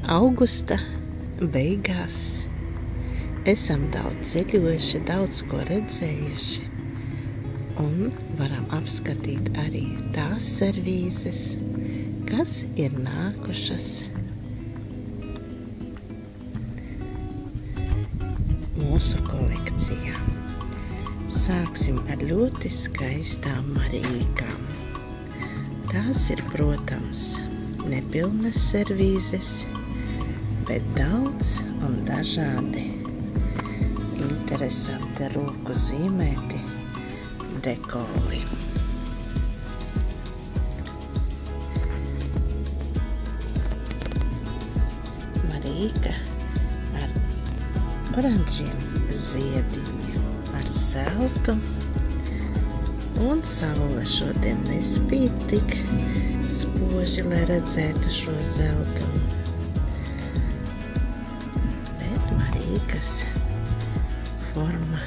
Augusta beigās esam daudz ceļojuši, daudz ko redzējuši un varam apskatīt arī tās servīzes, kas ir nākušas mūsu kolekcijā. Sāksim ar ļoti skaistām marīkām. Tās ir, protams, nepilnas servīzes, bet daudz un dažādi interesanti roku zīmēti dekori. Marīka ar oranžiem ziediņiem, ar zeltu, un saule šodien nespīd tik spoži, lai redzētu šo zeltumu. Bet Marīkas forma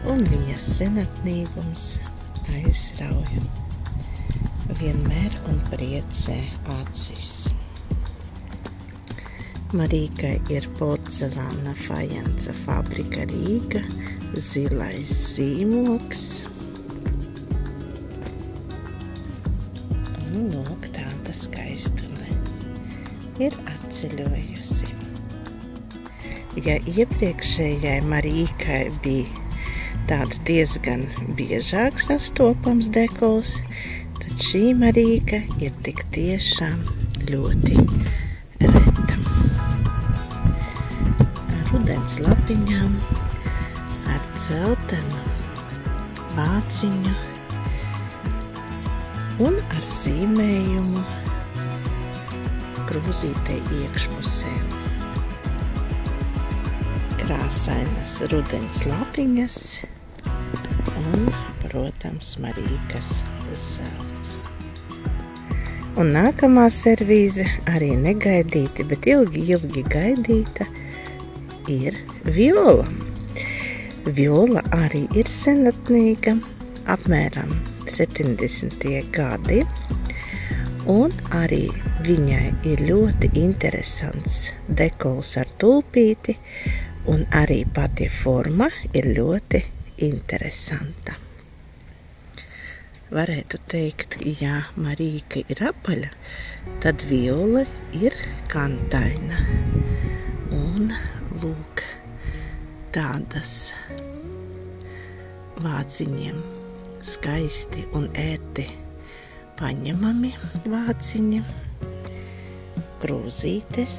un viņas senatnīgums aizrauja vienmēr un priecē acis. Marīkai ir porcelāna fajance fabrika Rīga, zilais zīmogs. Un lūk, tāda skaistule ir atceļojusi. Ja iepriekšējai Marīkai bija tāds diezgan biežāk sastopams dekols, tad šī Marīka ir tik tiešām ļoti reta. Ar rudens lapiņām, ar dzeltenu vāciņu un ar zīmējumu krūzītei iekšpusē. Krāsainas rudens lapiņas un, protams, Marīkas zelts. Un nākamā servīze arī negaidīti, bet ilgi gaidīta ir viola. Viola arī ir senatnīga, apmēram 70. gadi, un arī viņai ir ļoti interesants dekols ar tulpīti, un arī pati forma ir ļoti interesanta. Varētu teikt, ja Marīka ir apaļa, tad viola ir kantaina. Un lūk, tādas vāciņiem skaisti un ērti paņemami vāciņi, krūzītes,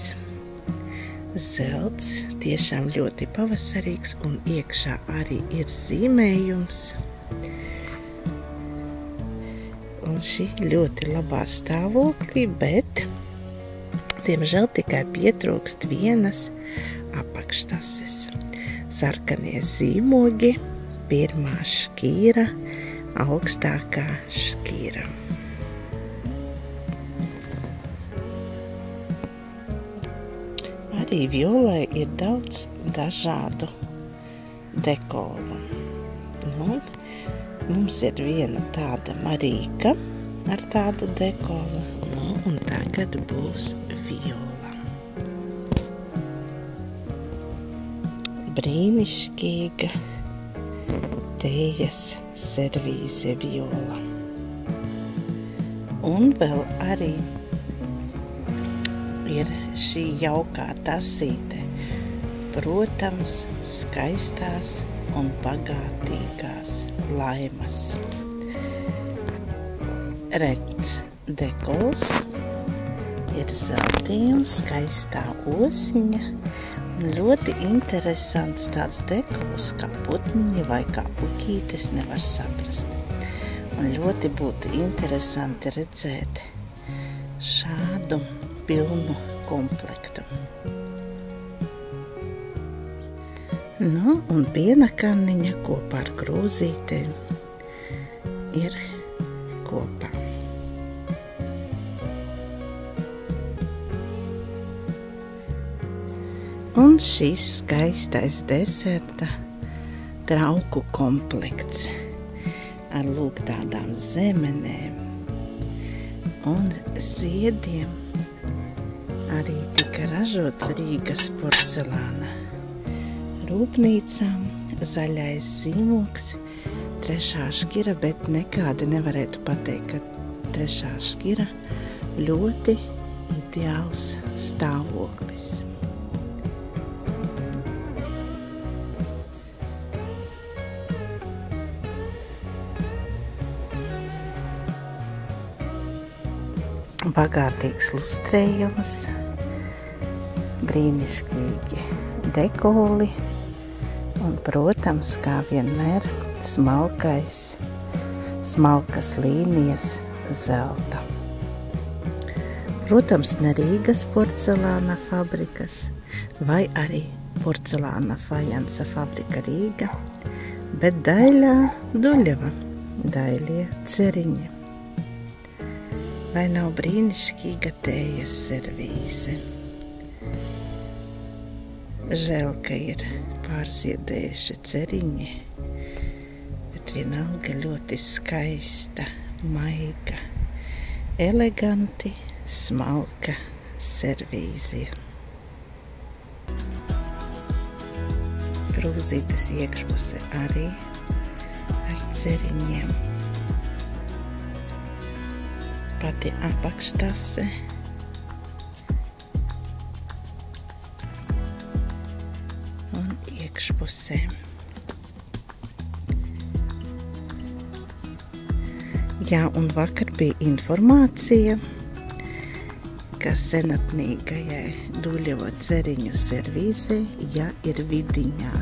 zelts, tiešām ļoti pavasarīgs, un iekšā arī ir zīmējums. Un šī ļoti labā stāvoklī, bet, diemžēl, tikai pietrūkst vienas apakštases. Sarkanie zīmogi, pirmā šķīra, augstākā šķīra. Arī violai ir daudz dažādu dekolu. Nu, mums ir viena tāda Marīka ar tādu dekolu, un tagad būs viola. Brīnišķīga tējas servīze viola. Un vēl arī ir šī jaukā tasīte, protams, skaistās un bagātīgās laimas. Rets dekols, ir zeltījums, skaistā osiņa, un ļoti interesants tāds dekols, kā putniņi vai kā puķītes, nevar saprast. Un ļoti būtu interesanti redzēt šādu pilnu komplektu. Nu, un piena kanniņa kopā ar krūzītēm ir kopā. Un šis skaistais deserta trauku komplekts ar lūk tādām zemenēm un ziediem arī tika ražots Rīgas porcelāna rūpnīcām, zaļais zīmogs, 3. šķira, bet nekādi nevarētu pateikt, ka 3. šķira ļoti ideāls stāvoklis. Bagātīgs lustrējums, brīnišķīgi dekoli un, protams, kā vienmēr, smalkas līnijas zelta. Protams, ne Rīgas porcelāna fabrikas vai arī porcelāna fajansa fabrika Rīga, bet Daļā Duļeva, Daļie Ceriņi. Vai nav brīnišķīga tējas servīze? Žēl, ka ir pārziedējuši ceriņi, bet vienalga ļoti skaista, maiga, eleganti, smalka servīze. Krūzītes iekšpuse arī ar ceriņiem. Pati apakštase. Un iekšpusē. Jā, un vakar bija informācija, ka senatnīgajai Duļeva ceriņu servīzē, ja ir vidiņā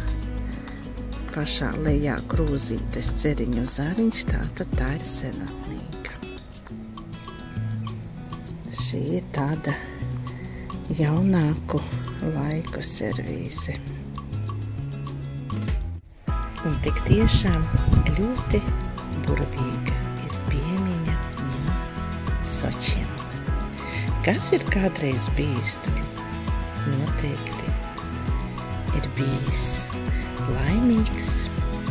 pašā lejā krūzītes ceriņu zariņš, tātad tā ir senatnīga. Šī ir tāda jaunāku laiku servīze. Un tik tiešām ļoti burvīga ir piemiņa no Sočiem. Kas ir kādreiz bijis tur? Noteikti ir bijis laimīgs,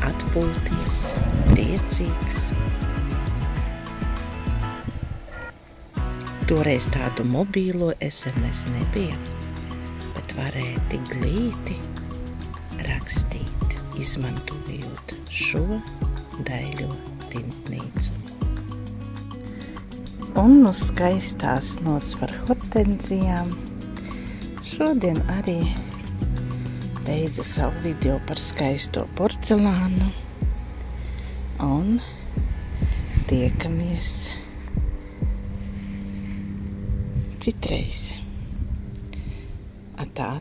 atpūties, priecīgs. Toreiz tādu mobīlo SMS nebija, bet varēja tik glīti rakstīt, izmantojot šo daļo tintnīcu. Un uz skaistās nots par hortenzijām šodien arī beidza savu video par skaisto porcelānu un tiekamies citreiz. Atā.